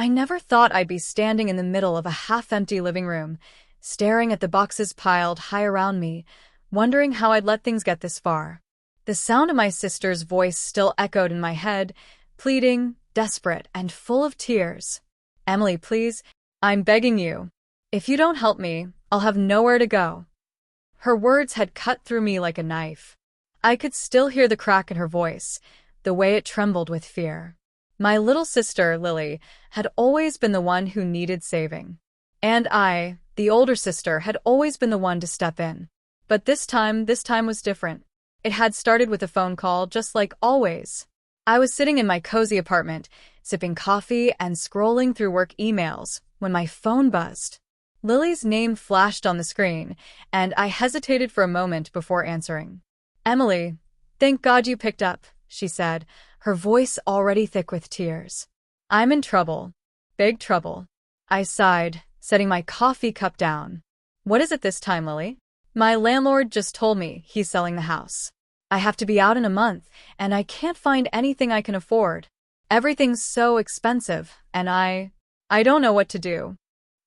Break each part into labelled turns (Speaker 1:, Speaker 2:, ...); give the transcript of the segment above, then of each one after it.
Speaker 1: I never thought I'd be standing in the middle of a half-empty living room, staring at the boxes piled high around me, wondering how I'd let things get this far. The sound of my sister's voice still echoed in my head, pleading, desperate, and full of tears. "Emily, please, I'm begging you. If you don't help me, I'll have nowhere to go." Her words had cut through me like a knife. I could still hear the crack in her voice, the way it trembled with fear. My little sister, Lily, had always been the one who needed saving. And I, the older sister, had always been the one to step in. But this time was different. It had started with a phone call, just like always. I was sitting in my cozy apartment, sipping coffee and scrolling through work emails, when my phone buzzed. Lily's name flashed on the screen, and I hesitated for a moment before answering. "Emily, thank God you picked up," she said, her voice already thick with tears. "I'm in trouble. Big trouble." I sighed, setting my coffee cup down. "What is it this time, Lily?" "My landlord just told me he's selling the house. I have to be out in a month, and I can't find anything I can afford. Everything's so expensive, and I don't know what to do."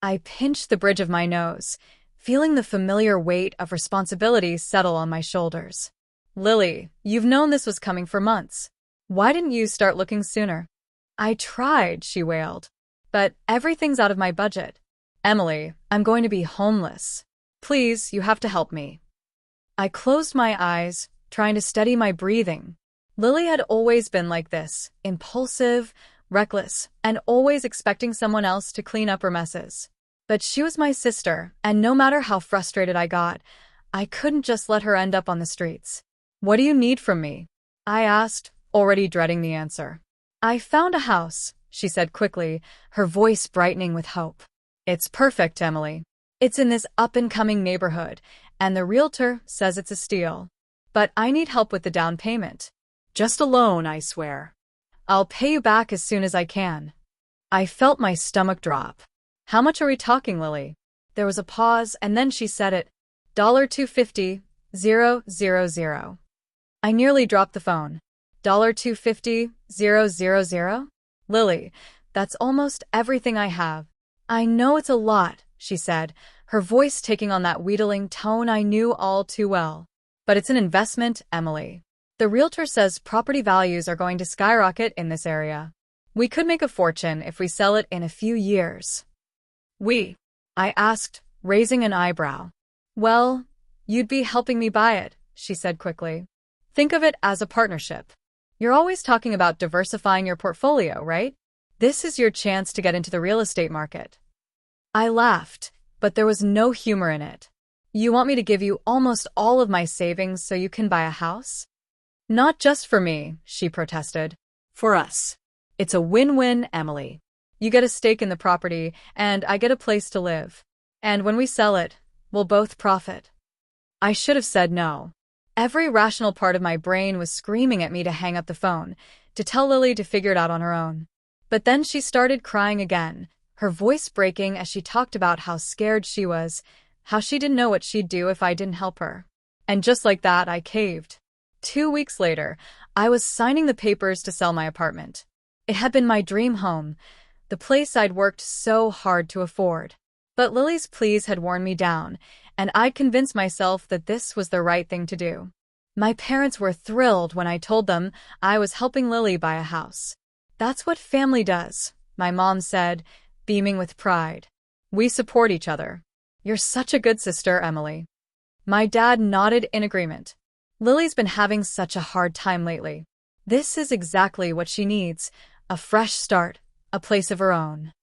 Speaker 1: I pinched the bridge of my nose, feeling the familiar weight of responsibility settle on my shoulders. "Lily, you've known this was coming for months. Why didn't you start looking sooner?" "I tried," she wailed. "But everything's out of my budget. Emily, I'm going to be homeless. Please, you have to help me." I closed my eyes, trying to steady my breathing. Lily had always been like this, impulsive, reckless, and always expecting someone else to clean up her messes. But she was my sister, and no matter how frustrated I got, I couldn't just let her end up on the streets. "What do you need from me?" I asked, already dreading the answer. "I found a house," she said quickly, her voice brightening with hope. "It's perfect, Emily. It's in this up-and-coming neighborhood, and the realtor says it's a steal. But I need help with the down payment. Just a loan, I swear. I'll pay you back as soon as I can." I felt my stomach drop. "How much are we talking, Lily?" There was a pause, and then she said it. $250,000. I nearly dropped the phone. $250,000? Lily, that's almost everything I have. "I know it's a lot," she said, her voice taking on that wheedling tone I knew all too well. "But it's an investment, Emily. The realtor says property values are going to skyrocket in this area. We could make a fortune if we sell it in a few years." "We?" I asked, raising an eyebrow. "Well, you'd be helping me buy it," she said quickly. "Think of it as a partnership. You're always talking about diversifying your portfolio, right? This is your chance to get into the real estate market." I laughed, but there was no humor in it. "You want me to give you almost all of my savings so you can buy a house?" "Not just for me," she protested. "For us. It's a win-win, Emily. You get a stake in the property, and I get a place to live. And when we sell it, we'll both profit." I should have said no. Every rational part of my brain was screaming at me to hang up the phone, to tell Lily to figure it out on her own. But then she started crying again, her voice breaking as she talked about how scared she was, how she didn't know what she'd do if I didn't help her. And just like that, I caved. 2 weeks later, I was signing the papers to sell my apartment. It had been my dream home, the place I'd worked so hard to afford. But Lily's pleas had worn me down, and I'd convinced myself that this was the right thing to do. My parents were thrilled when I told them I was helping Lily buy a house. "That's what family does," my mom said, beaming with pride. "We support each other. You're such a good sister, Emily." My dad nodded in agreement. "Lily's been having such a hard time lately. This is exactly what she needs, a fresh start, a place of her own."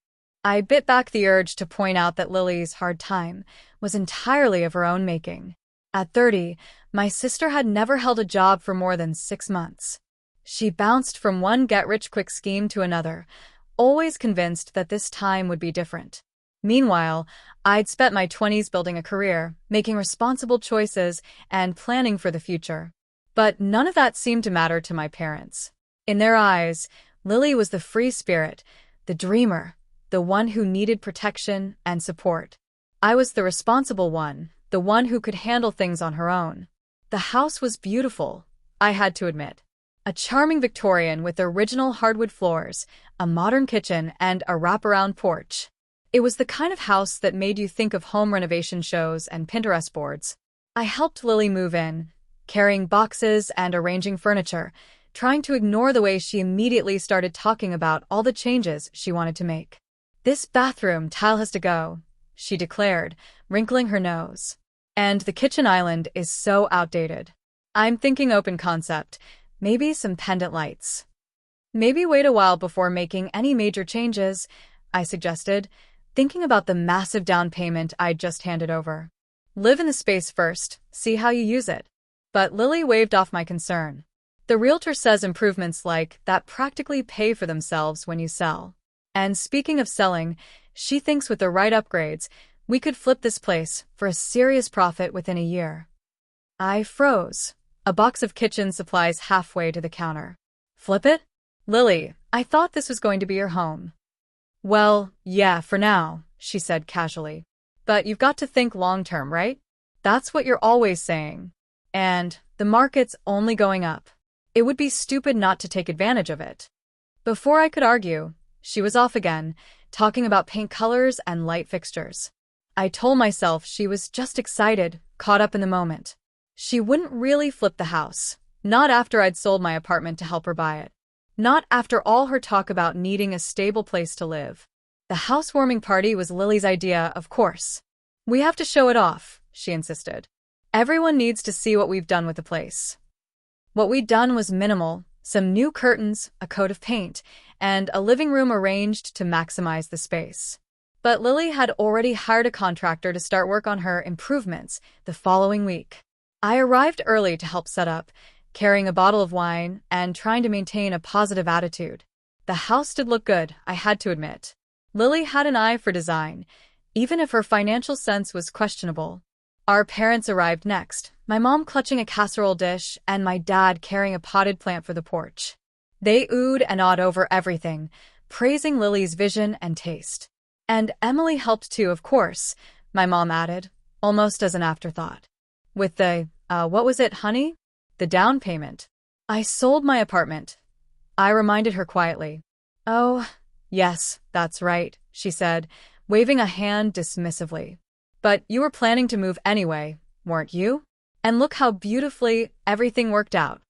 Speaker 1: I bit back the urge to point out that Lily's hard time was entirely of her own making. At 30, my sister had never held a job for more than 6 months. She bounced from one get-rich-quick scheme to another, always convinced that this time would be different. Meanwhile, I'd spent my 20s building a career, making responsible choices, and planning for the future. But none of that seemed to matter to my parents. In their eyes, Lily was the free spirit, the dreamer, the one who needed protection and support. I was the responsible one, the one who could handle things on her own. The house was beautiful, I had to admit. A charming Victorian with original hardwood floors, a modern kitchen, and a wraparound porch. It was the kind of house that made you think of home renovation shows and Pinterest boards. I helped Lily move in, carrying boxes and arranging furniture, trying to ignore the way she immediately started talking about all the changes she wanted to make. "This bathroom tile has to go," she declared, wrinkling her nose. "And the kitchen island is so outdated. I'm thinking open concept, maybe some pendant lights." "Maybe wait a while before making any major changes," I suggested, thinking about the massive down payment I'd just handed over. "Live in the space first, see how you use it." But Lily waved off my concern. "The realtor says improvements like that practically pay for themselves when you sell. And speaking of selling, she thinks with the right upgrades, we could flip this place for a serious profit within a year." I froze, a box of kitchen supplies halfway to the counter. "Flip it? Lily, I thought this was going to be your home." "Well, yeah, for now," she said casually. "But you've got to think long-term, right? That's what you're always saying. And the market's only going up. It would be stupid not to take advantage of it." Before I could argue, she was off again, talking about paint colors and light fixtures. I told myself she was just excited, caught up in the moment. She wouldn't really flip the house, not after I'd sold my apartment to help her buy it. Not after all her talk about needing a stable place to live. The housewarming party was Lily's idea, of course. "We have to show it off," she insisted. "Everyone needs to see what we've done with the place." What we'd done was minimal: some new curtains, a coat of paint, and a living room arranged to maximize the space. But Lily had already hired a contractor to start work on her improvements the following week. I arrived early to help set up, carrying a bottle of wine and trying to maintain a positive attitude. The house did look good, I had to admit. Lily had an eye for design, even if her financial sense was questionable. Our parents arrived next, my mom clutching a casserole dish and my dad carrying a potted plant for the porch. They oohed and awed over everything, praising Lily's vision and taste. "And Emily helped too, of course," my mom added, almost as an afterthought. "With the, what was it, honey? The down payment." "I sold my apartment," I reminded her quietly. "Oh, yes, that's right," she said, waving a hand dismissively. "But you were planning to move anyway, weren't you? And look how beautifully everything worked out."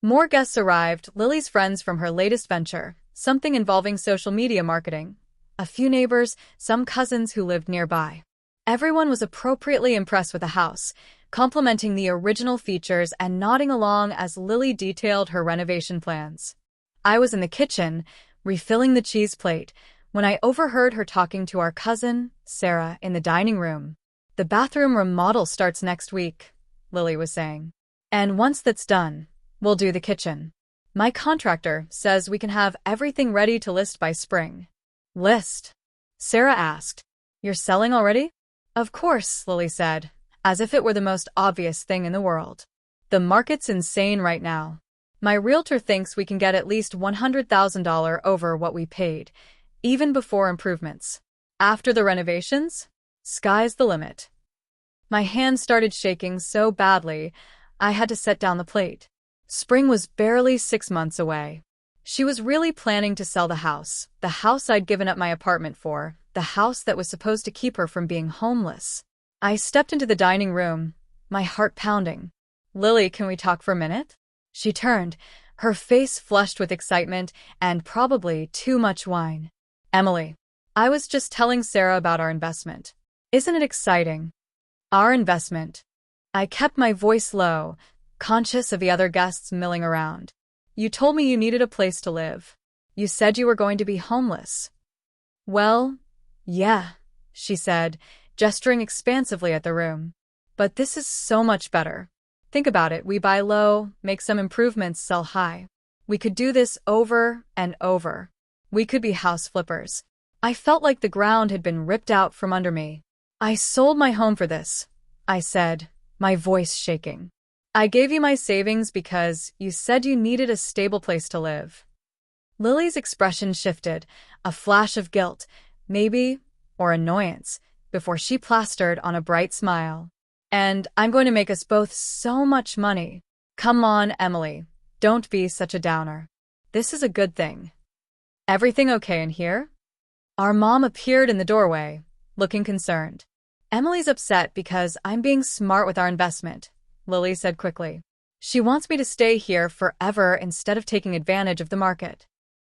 Speaker 1: More guests arrived, Lily's friends from her latest venture, something involving social media marketing. A few neighbors, some cousins who lived nearby. Everyone was appropriately impressed with the house, complimenting the original features and nodding along as Lily detailed her renovation plans. I was in the kitchen, refilling the cheese plate, when I overheard her talking to our cousin, Sarah, in the dining room. "The bathroom remodel starts next week," Lily was saying. "And once that's done, we'll do the kitchen. My contractor says we can have everything ready to list by spring." "List?" Sarah asked. "You're selling already?" "Of course," Lily said, as if it were the most obvious thing in the world. "The market's insane right now. My realtor thinks we can get at least $100,000 over what we paid, even before improvements. After the renovations, sky's the limit." My hand started shaking so badly, I had to set down the plate. Spring was barely 6 months away. She was really planning to sell the house I'd given up my apartment for, the house that was supposed to keep her from being homeless. I stepped into the dining room, my heart pounding. "Lily, can we talk for a minute?" She turned, her face flushed with excitement and probably too much wine. "Emily, I was just telling Sarah about our investment. Isn't it exciting?" "Our investment?" I kept my voice low, conscious of the other guests milling around. "You told me you needed a place to live. You said you were going to be homeless." "Well, yeah," she said, gesturing expansively at the room. "But this is so much better. Think about it, we buy low, make some improvements, sell high. We could do this over and over. We could be house flippers." I felt like the ground had been ripped out from under me. "I sold my home for this," I said, my voice shaking. "I gave you my savings because you said you needed a stable place to live." Lily's expression shifted, a flash of guilt, maybe, or annoyance, before she plastered on a bright smile. "And I'm going to make us both so much money." "Come on, Emily. Don't be such a downer. This is a good thing. Everything okay in here? Our mom appeared in the doorway, looking concerned. Emily's upset because I'm being smart with our investment, Lily said quickly. She wants me to stay here forever instead of taking advantage of the market.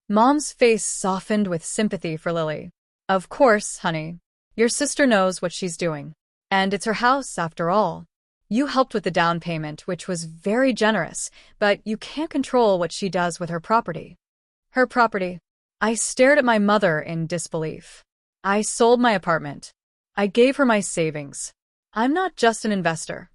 Speaker 1: Mom's face softened with sympathy for Lily. Of course, honey. Your sister knows what she's doing. And it's her house, after all. You helped with the down payment, which was very generous, but you can't control what she does with her property. Her property. I stared at my mother in disbelief. I sold my apartment. I gave her my savings. I'm not just an investor.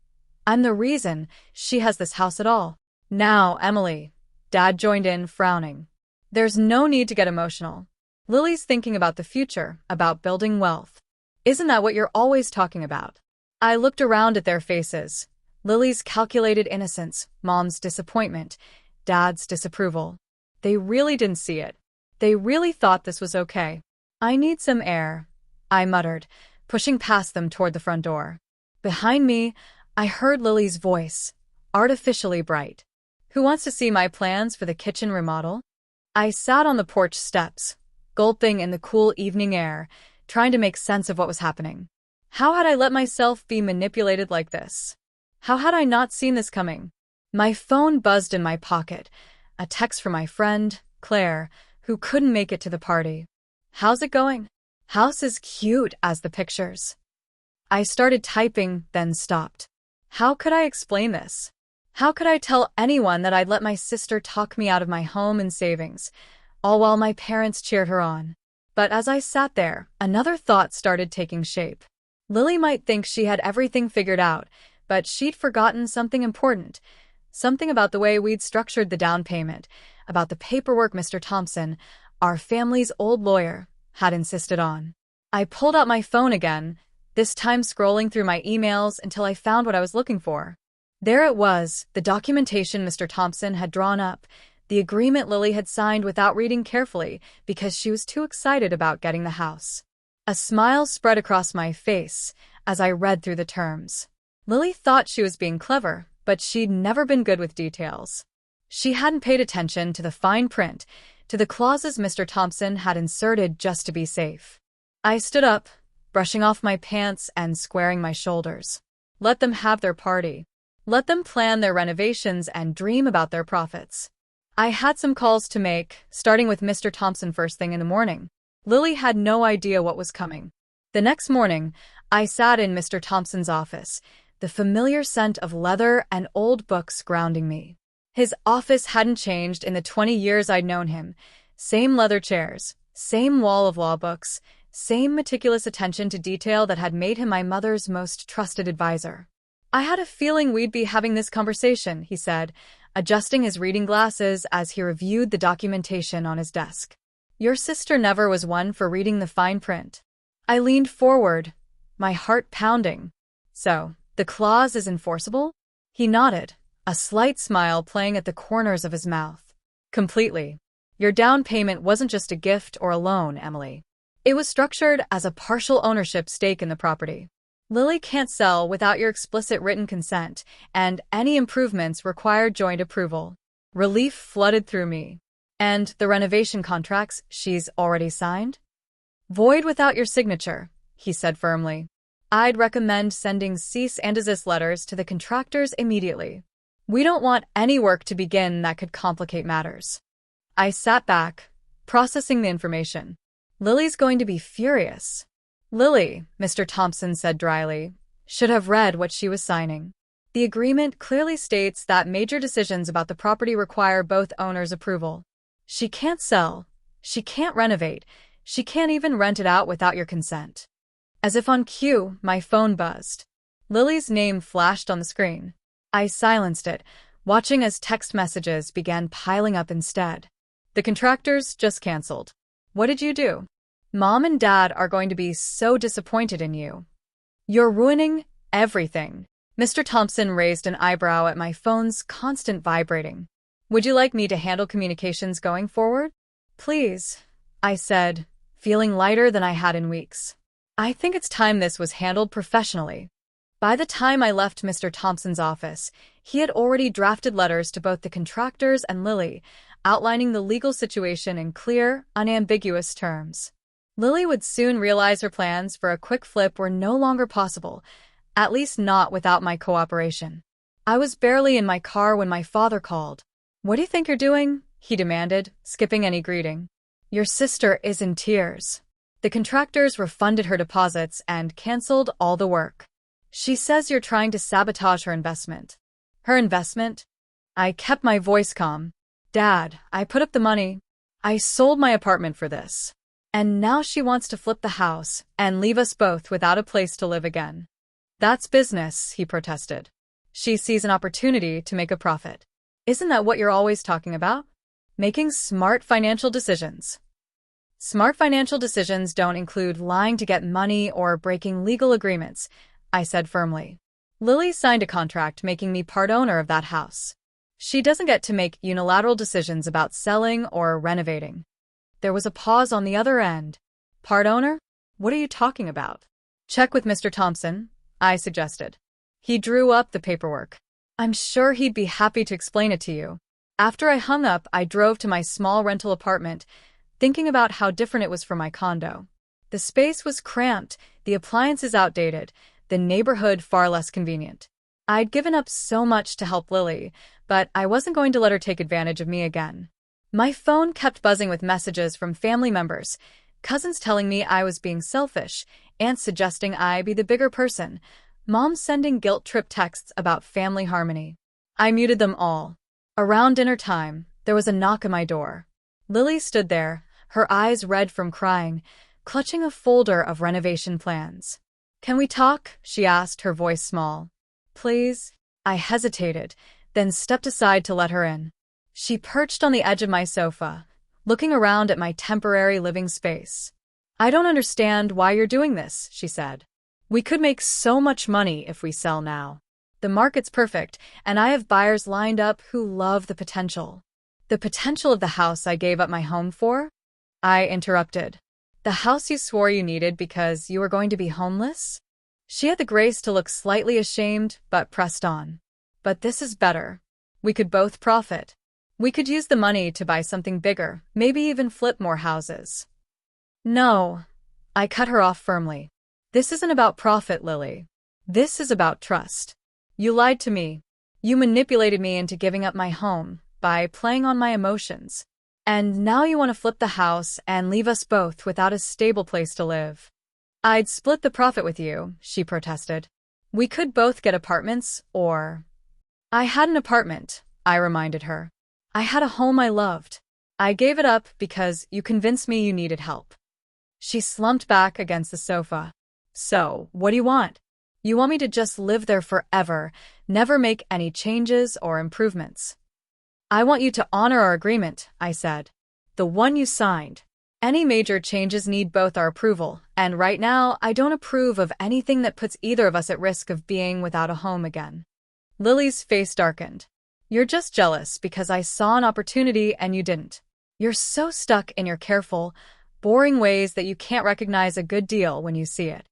Speaker 1: I'm the reason she has this house at all. Now, Emily. Dad joined in, frowning. There's no need to get emotional. Lily's thinking about the future, about building wealth. Isn't that what you're always talking about? I looked around at their faces. Lily's calculated innocence, Mom's disappointment, Dad's disapproval. They really didn't see it. They really thought this was okay. I need some air, I muttered, pushing past them toward the front door. Behind me, I heard Lily's voice, artificially bright. Who wants to see my plans for the kitchen remodel? I sat on the porch steps, gulping in the cool evening air, trying to make sense of what was happening. How had I let myself be manipulated like this? How had I not seen this coming? My phone buzzed in my pocket, a text from my friend, Claire, who couldn't make it to the party. How's it going? House is cute as the pictures. I started typing, then stopped. How could I explain this? How could I tell anyone that I'd let my sister talk me out of my home and savings, all while my parents cheered her on? But as I sat there, another thought started taking shape. Lily might think she had everything figured out, but she'd forgotten something important. Something about the way we'd structured the down payment, about the paperwork Mr. Thompson, our family's old lawyer, had insisted on. I pulled out my phone again, this time scrolling through my emails until I found what I was looking for. There it was, the documentation Mr. Thompson had drawn up, the agreement Lily had signed without reading carefully because she was too excited about getting the house. A smile spread across my face as I read through the terms. Lily thought she was being clever, but she'd never been good with details. She hadn't paid attention to the fine print, to the clauses Mr. Thompson had inserted just to be safe. I stood up, brushing off my pants and squaring my shoulders. Let them have their party. Let them plan their renovations and dream about their profits. I had some calls to make, starting with Mr. Thompson first thing in the morning. Lily had no idea what was coming. The next morning, I sat in Mr. Thompson's office, the familiar scent of leather and old books grounding me. His office hadn't changed in the 20 years I'd known him. Same leather chairs, same wall of law books, same meticulous attention to detail that had made him my mother's most trusted advisor. I had a feeling we'd be having this conversation, he said, adjusting his reading glasses as he reviewed the documentation on his desk. Your sister never was one for reading the fine print. I leaned forward, my heart pounding. So, the clause is enforceable? He nodded, a slight smile playing at the corners of his mouth. Completely. Your down payment wasn't just a gift or a loan, Emily. It was structured as a partial ownership stake in the property. Lily can't sell without your explicit written consent, and any improvements require joint approval. Relief flooded through me. And the renovation contracts she's already signed? Void without your signature, he said firmly. I'd recommend sending cease and desist letters to the contractors immediately. We don't want any work to begin that could complicate matters. I sat back, processing the information. Lily's going to be furious. Lily, Mr. Thompson said dryly, should have read what she was signing. The agreement clearly states that major decisions about the property require both owners' approval. She can't sell, she can't renovate, she can't even rent it out without your consent. As if on cue, my phone buzzed. Lily's name flashed on the screen. I silenced it, watching as text messages began piling up instead. The contractors just canceled. What did you do? Mom and Dad are going to be so disappointed in you. You're ruining everything. Mr. Thompson raised an eyebrow at my phone's constant vibrating. Would you like me to handle communications going forward? Please, I said, feeling lighter than I had in weeks. I think it's time this was handled professionally. By the time I left Mr. Thompson's office, He had already drafted letters to both the contractors and Lily, outlining the legal situation in clear, unambiguous terms. Lily would soon realize her plans for a quick flip were no longer possible, at least not without my cooperation. I was barely in my car when my father called. "What do you think you're doing?" he demanded, skipping any greeting. "Your sister is in tears. The contractors refunded her deposits and canceled all the work. She says you're trying to sabotage her investment." "Her investment?" I kept my voice calm. "Dad, I put up the money. I sold my apartment for this. And now she wants to flip the house and leave us both without a place to live again." "That's business," he protested. "She sees an opportunity to make a profit. Isn't that what you're always talking about? Making smart financial decisions." "Smart financial decisions don't include lying to get money or breaking legal agreements," I said firmly. "Lily signed a contract making me part owner of that house. She doesn't get to make unilateral decisions about selling or renovating." There was a pause on the other end. "Part owner? What are you talking about?" "Check with Mr. Thompson," I suggested. He drew up the paperwork. "I'm sure he'd be happy to explain it to you." After I hung up, I drove to my small rental apartment, thinking about how different it was from my condo. The space was cramped, the appliances outdated, the neighborhood far less convenient. I'd given up so much to help Lily, but I wasn't going to let her take advantage of me again. My phone kept buzzing with messages from family members, cousins telling me I was being selfish, aunts suggesting I be the bigger person, mom sending guilt-trip texts about family harmony. I muted them all. Around dinner time, there was a knock on my door. Lily stood there, her eyes red from crying, clutching a folder of renovation plans. "Can we talk?" she asked, her voice small. "Please?" I hesitated, then stepped aside to let her in. She perched on the edge of my sofa, looking around at my temporary living space. "I don't understand why you're doing this," she said. "We could make so much money if we sell now. The market's perfect, and I have buyers lined up who love the potential." "The potential of the house I gave up my home for?" I interrupted. "The house you swore you needed because you were going to be homeless?" She had the grace to look slightly ashamed, but pressed on. "But this is better. We could both profit. We could use the money to buy something bigger, maybe even flip more houses." "No," I cut her off firmly. "This isn't about profit, Lily. This is about trust. You lied to me. You manipulated me into giving up my home by playing on my emotions. And now you want to flip the house and leave us both without a stable place to live." "I'd split the profit with you," she protested. "We could both get apartments, or—" "I had an apartment," I reminded her. "I had a home I loved. I gave it up because you convinced me you needed help." She slumped back against the sofa. "So, what do you want? You want me to just live there forever, never make any changes or improvements?" "I want you to honor our agreement," I said. "The one you signed. Any major changes need both our approval, and right now I don't approve of anything that puts either of us at risk of being without a home again." Lily's face darkened. "You're just jealous because I saw an opportunity and you didn't. You're so stuck in your careful, boring ways that you can't recognize a good deal when you see it."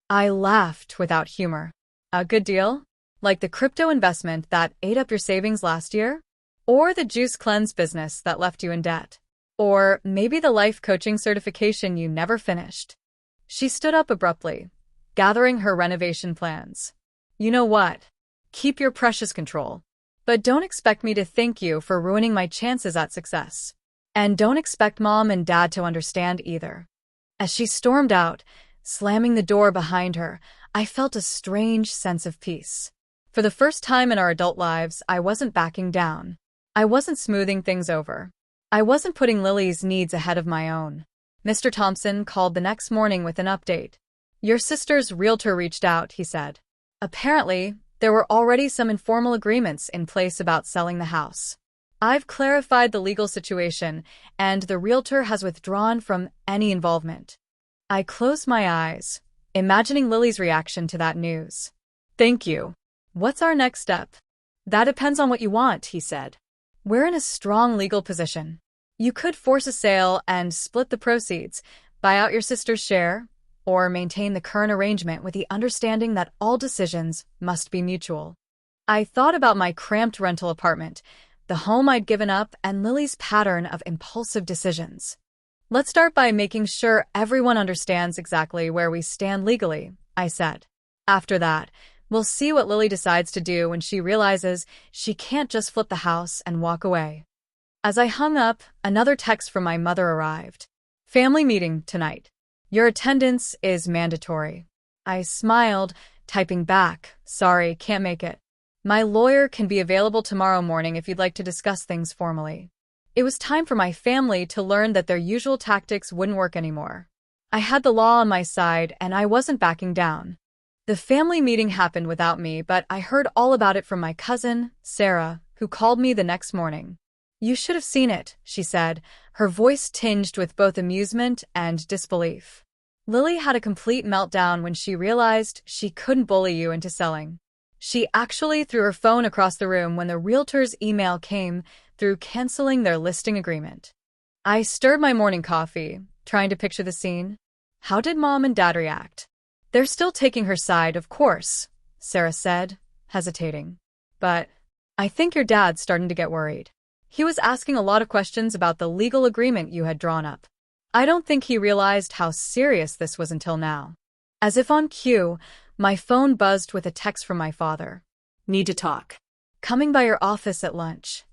Speaker 1: I laughed without humor. "A good deal? Like the crypto investment that ate up your savings last year? Or the juice cleanse business that left you in debt? Or maybe the life coaching certification you never finished?" She stood up abruptly, gathering her renovation plans. "You know what? Keep your precious control. But don't expect me to thank you for ruining my chances at success. And don't expect Mom and Dad to understand either." As she stormed out, slamming the door behind her, I felt a strange sense of peace. For the first time in our adult lives, I wasn't backing down. I wasn't smoothing things over. I wasn't putting Lily's needs ahead of my own. Mr. Thompson called the next morning with an update. "Your sister's realtor reached out," he said. "Apparently, there were already some informal agreements in place about selling the house. I've clarified the legal situation, and the realtor has withdrawn from any involvement." I closed my eyes, imagining Lily's reaction to that news. "Thank you. What's our next step?" "That depends on what you want," he said. "We're in a strong legal position. You could force a sale and split the proceeds, buy out your sister's share, or maintain the current arrangement with the understanding that all decisions must be mutual." I thought about my cramped rental apartment, the home I'd given up, and Lily's pattern of impulsive decisions. Let's start by making sure everyone understands exactly where we stand legally, I said. After that, we'll see what Lily decides to do when she realizes she can't just flip the house and walk away. As I hung up, another text from my mother arrived. Family meeting tonight. Your attendance is mandatory. I smiled, typing back, sorry, can't make it. My lawyer can be available tomorrow morning if you'd like to discuss things formally. It was time for my family to learn that their usual tactics wouldn't work anymore. I had the law on my side, and I wasn't backing down. The family meeting happened without me, but I heard all about it from my cousin, Sarah, who called me the next morning. You should have seen it, she said, her voice tinged with both amusement and disbelief. Lily had a complete meltdown when she realized she couldn't bully you into selling. She actually threw her phone across the room when the realtor's email came through canceling their listing agreement. I stirred my morning coffee, trying to picture the scene. How did Mom and Dad react? They're still taking her side, of course, Sarah said, hesitating. But I think your dad's starting to get worried. He was asking a lot of questions about the legal agreement you had drawn up. I don't think he realized how serious this was until now. As if on cue, my phone buzzed with a text from my father.
Speaker 2: Need to talk.
Speaker 1: Coming by your office at lunch.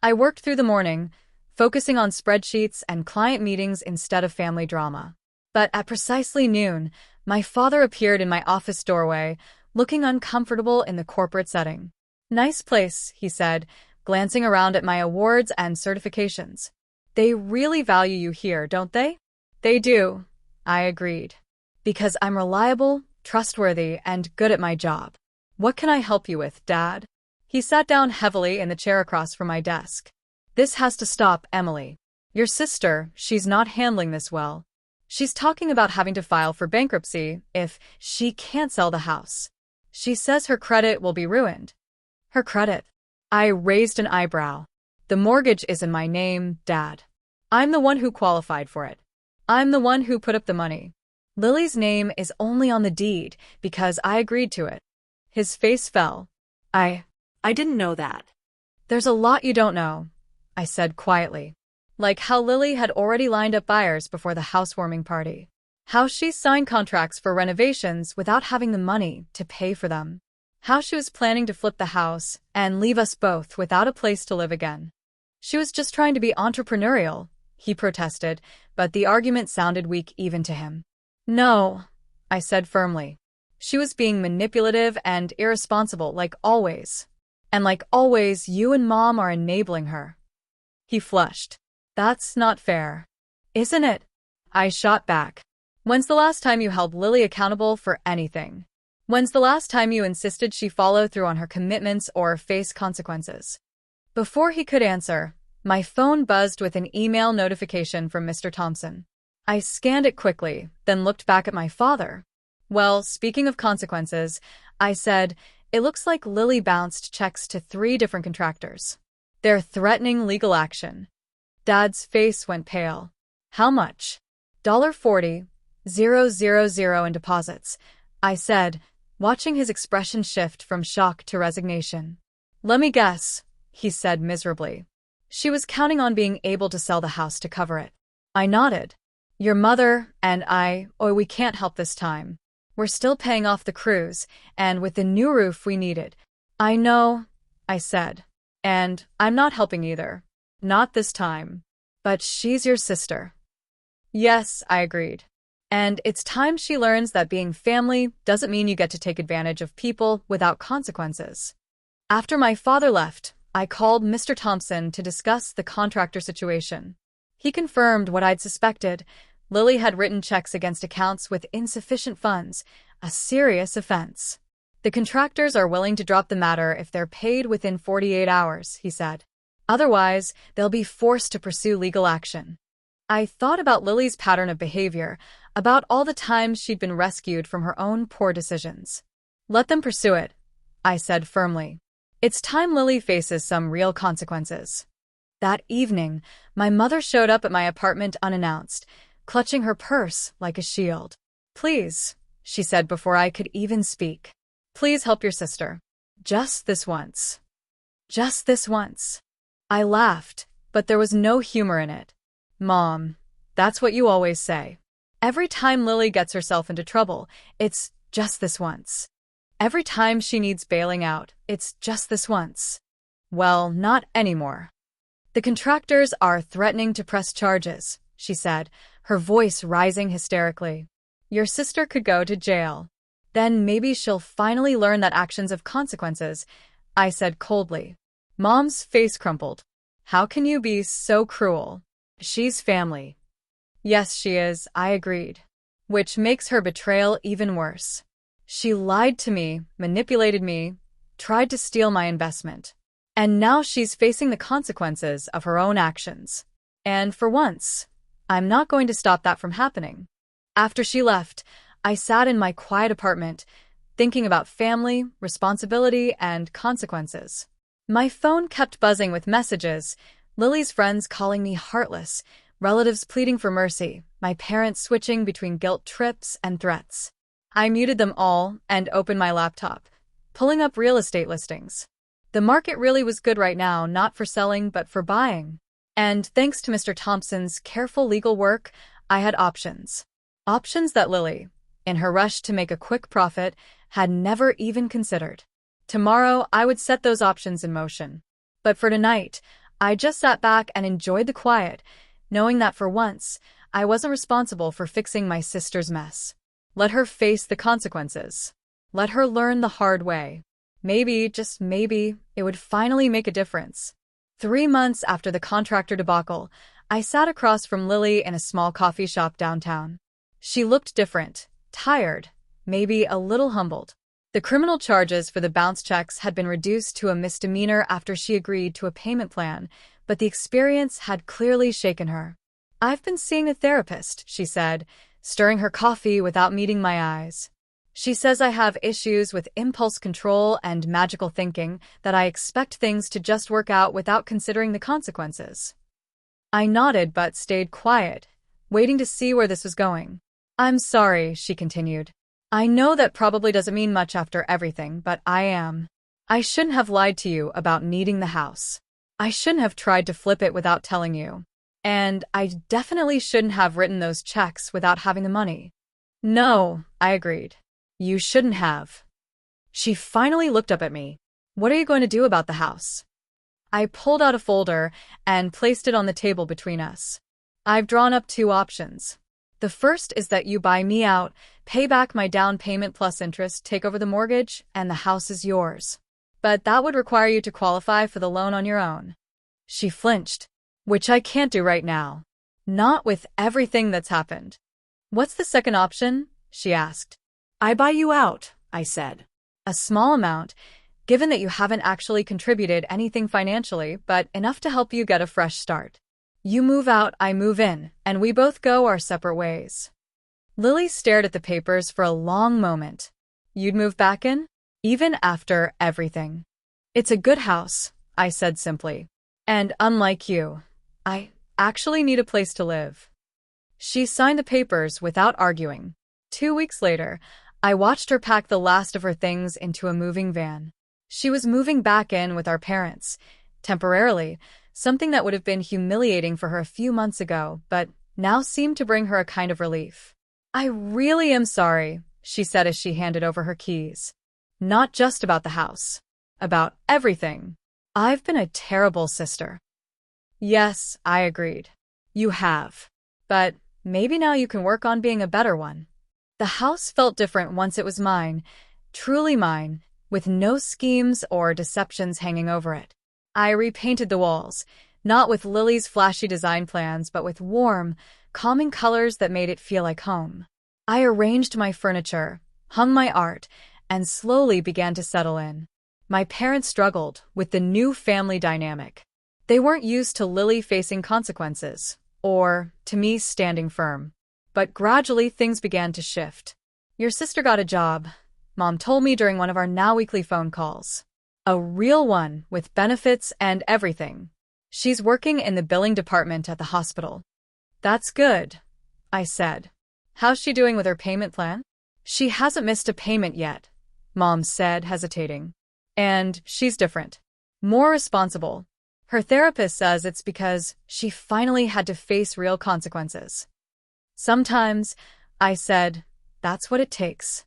Speaker 1: I worked through the morning, focusing on spreadsheets and client meetings instead of family drama. But at precisely noon, my father appeared in my office doorway, looking uncomfortable in the corporate setting. Nice place, he said, glancing around at my awards and certifications. They really value you here, don't they? They do, I agreed. Because I'm reliable, trustworthy, and good at my job. What can I help you with, Dad? He sat down heavily in the chair across from my desk. This has to stop, Emily. Your sister, she's not handling this well. She's talking about having to file for bankruptcy if she can't sell the house. She says her credit will be ruined. Her credit? I raised an eyebrow. The mortgage is in my name, Dad. I'm the one who qualified for it. I'm the one who put up the money. Lily's name is only on the deed because I agreed to it. His face fell. I
Speaker 2: didn't know that.
Speaker 1: There's a lot you don't know, I said quietly. Like how Lily had already lined up buyers before the housewarming party. How she signed contracts for renovations without having the money to pay for them. How she was planning to flip the house and leave us both without a place to live again. She was just trying to be entrepreneurial, he protested, but the argument sounded weak even to him. No, I said firmly. She was being manipulative and irresponsible like always. And like always, you and Mom are enabling her. He flushed. That's not fair. Isn't it? I shot back. When's the last time you held Lily accountable for anything? When's the last time you insisted she follow through on her commitments or face consequences? Before he could answer, my phone buzzed with an email notification from Mr. Thompson. I scanned it quickly, then looked back at my father. Well, speaking of consequences, I said, it looks like Lily bounced checks to 3 different contractors. They're threatening legal action. Dad's face went pale. How much? $40,000 in deposits, I said, watching his expression shift from shock to resignation. Let me guess, he said miserably. She was counting on being able to sell the house to cover it. I nodded. Your mother and we can't help this time. We're still paying off the cruise, and with the new roof we needed. I know, I said. And I'm not helping either. Not this time. But she's your sister. Yes, I agreed. And it's time she learns that being family doesn't mean you get to take advantage of people without consequences. After my father left, I called Mr. Thompson to discuss the contractor situation. He confirmed what I'd suspected. Lily had written checks against accounts with insufficient funds, a serious offense. The contractors are willing to drop the matter if they're paid within 48 hours, he said. Otherwise, they'll be forced to pursue legal action. I thought about Lily's pattern of behavior, about all the times she'd been rescued from her own poor decisions. Let them pursue it, I said firmly. It's time Lily faces some real consequences. That evening, my mother showed up at my apartment unannounced, clutching her purse like a shield. Please, she said before I could even speak. Please help your sister. Just this once. Just this once. I laughed, but there was no humor in it. Mom, that's what you always say. Every time Lily gets herself into trouble, it's just this once. Every time she needs bailing out, it's just this once. Well, not anymore. The contractors are threatening to press charges, she said, her voice rising hysterically. Your sister could go to jail. Then maybe she'll finally learn that actions have consequences, I said coldly. Mom's face crumpled. How can you be so cruel? She's family. Yes, she is, I agreed. Which makes her betrayal even worse. She lied to me, manipulated me, tried to steal my investment. And now she's facing the consequences of her own actions. And for once, I'm not going to stop that from happening. After she left, I sat in my quiet apartment, thinking about family, responsibility, and consequences. My phone kept buzzing with messages, Lily's friends calling me heartless, relatives pleading for mercy, my parents switching between guilt trips and threats. I muted them all and opened my laptop, pulling up real estate listings. The market really was good right now, not for selling but for buying. And thanks to Mr. Thompson's careful legal work, I had options. Options that Lily, in her rush to make a quick profit, had never even considered. Tomorrow, I would set those options in motion. But for tonight, I just sat back and enjoyed the quiet, knowing that for once, I wasn't responsible for fixing my sister's mess. Let her face the consequences. Let her learn the hard way. Maybe, just maybe, it would finally make a difference. 3 months after the contractor debacle, I sat across from Lily in a small coffee shop downtown. She looked different, tired, maybe a little humbled. The criminal charges for the bounce checks had been reduced to a misdemeanor after she agreed to a payment plan, but the experience had clearly shaken her. I've been seeing a therapist, she said, stirring her coffee without meeting my eyes. She says I have issues with impulse control and magical thinking, that I expect things to just work out without considering the consequences. I nodded but stayed quiet, waiting to see where this was going. I'm sorry, she continued. I know that probably doesn't mean much after everything, but I am. I shouldn't have lied to you about needing the house. I shouldn't have tried to flip it without telling you. And I definitely shouldn't have written those checks without having the money. No, I agreed. You shouldn't have. She finally looked up at me. What are you going to do about the house? I pulled out a folder and placed it on the table between us. I've drawn up 2 options. The first is that you buy me out, pay back my down payment plus interest, take over the mortgage, and the house is yours. But that would require you to qualify for the loan on your own. She flinched, which I can't do right now. Not with everything that's happened. What's the second option? She asked. I buy you out, I said. A small amount, given that you haven't actually contributed anything financially, but enough to help you get a fresh start. You move out, I move in, and we both go our separate ways. Lily stared at the papers for a long moment. You'd move back in? Even after everything. It's a good house, I said simply. And unlike you, I actually need a place to live. She signed the papers without arguing. 2 weeks later, I watched her pack the last of her things into a moving van. She was moving back in with our parents, temporarily, something that would have been humiliating for her a few months ago, but now seemed to bring her a kind of relief. I really am sorry, she said as she handed over her keys. Not just about the house. About everything. I've been a terrible sister. Yes, I agreed. You have. But maybe now you can work on being a better one. The house felt different once it was mine, truly mine, with no schemes or deceptions hanging over it. I repainted the walls, not with Lily's flashy design plans, but with warm, calming colors that made it feel like home. I arranged my furniture, hung my art, and slowly began to settle in. My parents struggled with the new family dynamic. They weren't used to Lily facing consequences, or to me standing firm. But gradually things began to shift. Your sister got a job, Mom told me during one of our now weekly phone calls. A real one, with benefits and everything. She's working in the billing department at the hospital. That's good, I said. How's she doing with her payment plan? She hasn't missed a payment yet, Mom said, hesitating. And she's different. More responsible. Her therapist says it's because she finally had to face real consequences. Sometimes, I said, that's what it takes.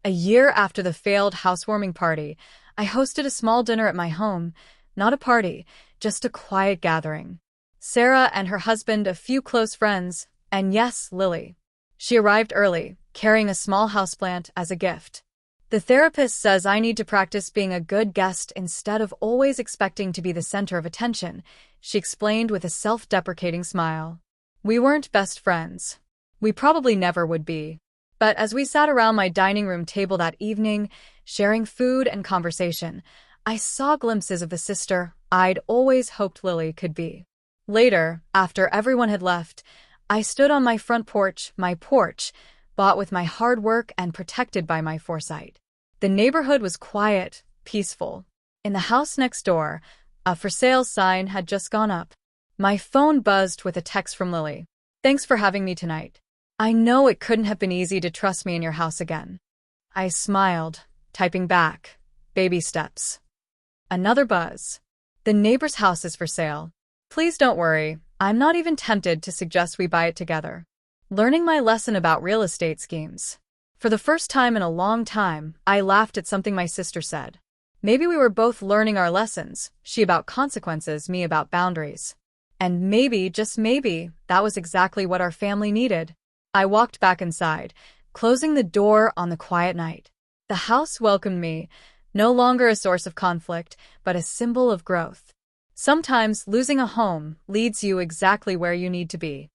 Speaker 1: A year after the failed housewarming party, I hosted a small dinner at my home. Not a party, just a quiet gathering. Sarah and her husband, a few close friends, and yes, Lily. She arrived early, carrying a small houseplant as a gift. The therapist says I need to practice being a good guest instead of always expecting to be the center of attention, she explained with a self-deprecating smile. We weren't best friends. We probably never would be. But as we sat around my dining room table that evening, sharing food and conversation, I saw glimpses of the sister I'd always hoped Lily could be. Later, after everyone had left, I stood on my front porch, bought with my hard work and protected by my foresight. The neighborhood was quiet, peaceful. In the house next door, a for sale sign had just gone up. My phone buzzed with a text from Lily. Thanks for having me tonight. I know it couldn't have been easy to trust me in your house again. I smiled, typing back. Baby steps. Another buzz. The neighbor's house is for sale. Please don't worry, I'm not even tempted to suggest we buy it together. Learning my lesson about real estate schemes. For the first time in a long time, I laughed at something my sister said. Maybe we were both learning our lessons, she about consequences, me about boundaries. And maybe, just maybe, that was exactly what our family needed. I walked back inside, closing the door on the quiet night. The house welcomed me, no longer a source of conflict, but a symbol of growth. Sometimes losing a home leads you exactly where you need to be.